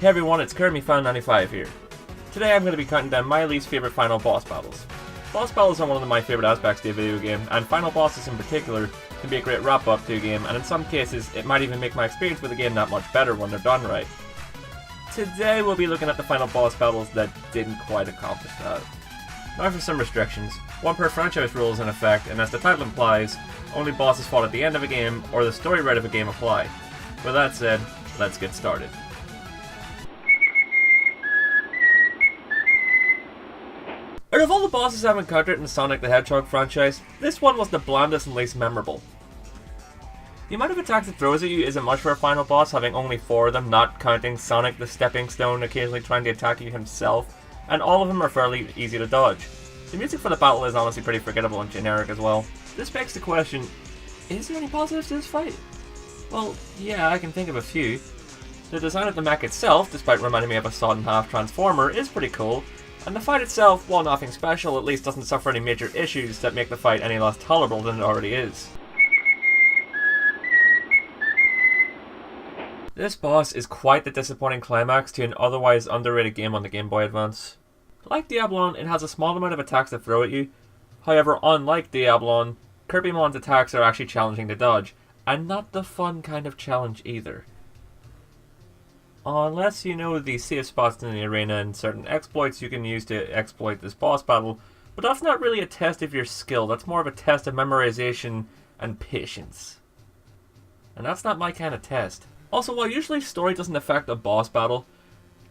Hey everyone, it's KirbyFan95 here. Today I'm going to be counting down my least favourite final boss battles. Boss battles are one of my favourite aspects to a video game, and final bosses in particular can be a great wrap up to a game, and in some cases it might even make my experience with the game that much better when they're done right. Today we'll be looking at the final boss battles that didn't quite accomplish that. Now for some restrictions. One per franchise rule is in effect, and as the title implies, only bosses fought at the end of a game or the story route of a game apply. With that said, let's get started. Out of all the bosses I've encountered in the Sonic the Hedgehog franchise, this one was the blandest and least memorable. The amount of attacks it throws at you isn't much for a final boss, having only 4 of them, not counting Sonic the Stepping Stone occasionally trying to attack you himself, and all of them are fairly easy to dodge. The music for the battle is honestly pretty forgettable and generic as well. This begs the question, is there any positives to this fight? Well, yeah, I can think of a few. The design of the mech itself, despite reminding me of a sawed-in-half transformer, is pretty cool, and the fight itself, while nothing special, at least doesn't suffer any major issues that make the fight any less tolerable than it already is. This boss is quite the disappointing climax to an otherwise underrated game on the Game Boy Advance. Like Diablon, it has a small amount of attacks to throw at you. However, unlike Diablon, Kirbymon's attacks are actually challenging to dodge, and not the fun kind of challenge either. Unless you know the safe spots in the arena and certain exploits you can use to exploit this boss battle, but that's not really a test of your skill, that's more of a test of memorization and patience. And that's not my kind of test. Also, while usually story doesn't affect a boss battle,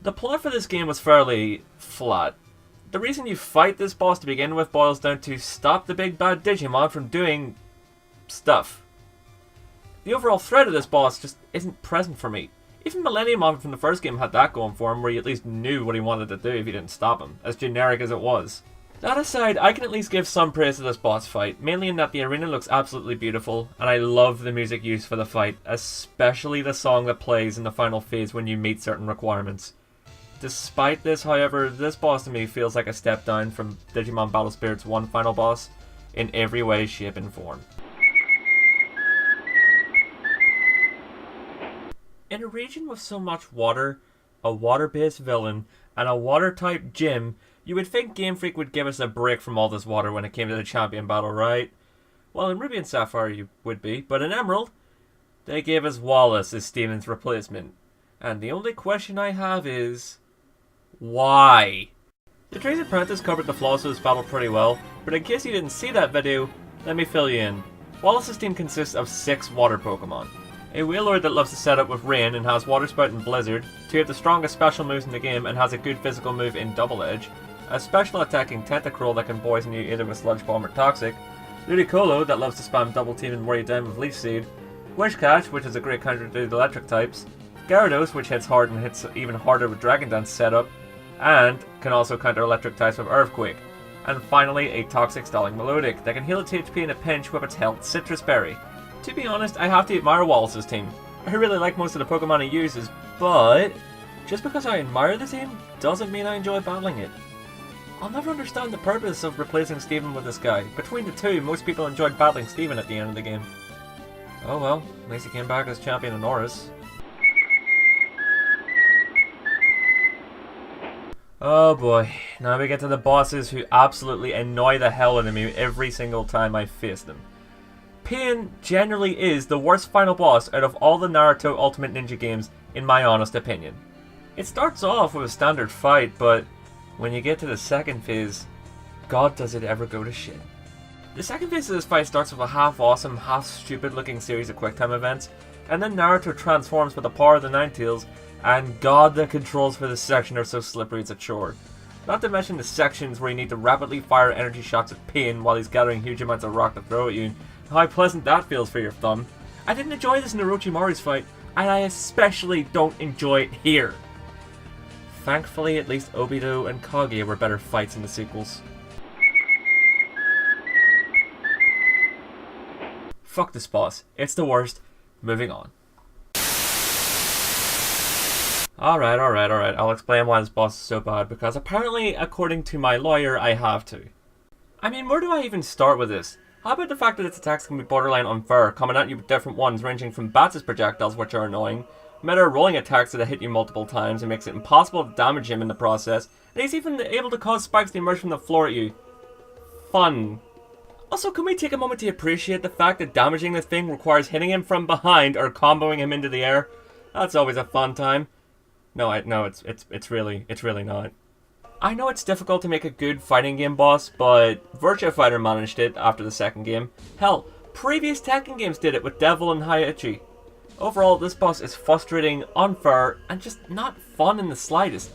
the plot for this game was fairly flat. The reason you fight this boss to begin with boils down to stop the big bad Digimon from doing stuff. The overall threat of this boss just isn't present for me. Even Millenniummon from the first game had that going for him, where you at least knew what he wanted to do if you didn't stop him, as generic as it was. That aside, I can at least give some praise to this boss fight, mainly in that the arena looks absolutely beautiful, and I love the music used for the fight, especially the song that plays in the final phase when you meet certain requirements. Despite this, however, this boss to me feels like a step down from Digimon Battle Spirit's one final boss, in every way, shape, and form. In a region with so much water, a water-based villain, and a water-type gym, you would think Game Freak would give us a break from all this water when it came to the champion battle, right? Well, in Ruby and Sapphire you would be, but in Emerald, they gave us Wallace as Steven's replacement. And the only question I have is, why? The Trace Apprentice covered the flaws of this battle pretty well, but in case you didn't see that video, let me fill you in. Wallace's team consists of 6 water Pokemon. A Wailord that loves to set up with Rain and has Water Spout and Blizzard, 2 of the strongest special moves in the game and has a good physical move in Double Edge, a special attacking Tentacruel that can poison you either with Sludge Bomb or Toxic, Ludicolo that loves to spam Double Team and wear you down with Leaf Seed, Wishcatch, which is a great counter to the electric types, Gyarados, which hits hard and hits even harder with Dragon Dance setup, and can also counter electric types with Earthquake, and finally a Toxic Stalling Melodic that can heal its HP in a pinch with its health Citrus Berry. To be honest, I have to admire Wallace's team. I really like most of the Pokemon he uses, but just because I admire the team doesn't mean I enjoy battling it. I'll never understand the purpose of replacing Steven with this guy. Between the two, most people enjoyed battling Steven at the end of the game. Oh well, at least he came back as champion in Norris. Oh boy, now we get to the bosses who absolutely annoy the hell out of me every single time I face them. Pain generally is the worst final boss out of all the Naruto Ultimate Ninja games, in my honest opinion. It starts off with a standard fight, but when you get to the second phase, God does it ever go to shit. The second phase of this fight starts with a half awesome, half stupid looking series of quick time events, and then Naruto transforms with the power of the Ninetales, and God, the controls for this section are so slippery it's a chore. Not to mention the sections where you need to rapidly fire energy shots at Pain while he's gathering huge amounts of rock to throw at you, how pleasant that feels for your thumb. I didn't enjoy this in Orochimaru's fight, and I especially don't enjoy it here. Thankfully, at least Obito and Kage were better fights in the sequels. Fuck this boss, it's the worst. Moving on. Alright, I'll explain why this boss is so bad, because apparently, according to my lawyer, I have to. I mean, where do I even start with this? How about the fact that its attacks can be borderline unfair, coming at you with different ones ranging from Bats' projectiles, which are annoying, Meta rolling attacks that hit you multiple times and makes it impossible to damage him in the process. And he's even able to cause spikes to emerge from the floor at you. Fun. Also, can we take a moment to appreciate the fact that damaging this thing requires hitting him from behind or comboing him into the air? That's always a fun time. No, it's really not. I know it's difficult to make a good fighting game boss, but Virtua Fighter managed it after the second game. Hell, previous Tekken games did it with Devil and Hayachi. Overall, this boss is frustrating, unfair, and just not fun in the slightest.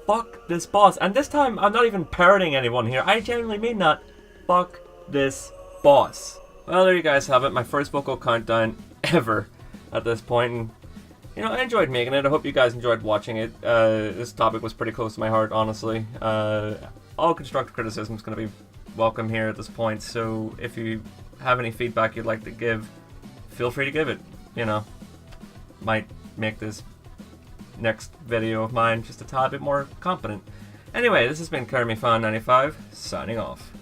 Fuck this boss. And this time, I'm not even parroting anyone here. I genuinely mean that. Fuck this boss. Well, there you guys have it. My first vocal countdown ever at this point. And, you know, I enjoyed making it. I hope you guys enjoyed watching it. This topic was pretty close to my heart, honestly. All constructive criticism is going to be welcome here at this point. So if you have any feedback you'd like to give, feel free to give it. You know, might make this next video of mine just a tad bit more competent. Anyway, this has been KermyFan95, signing off.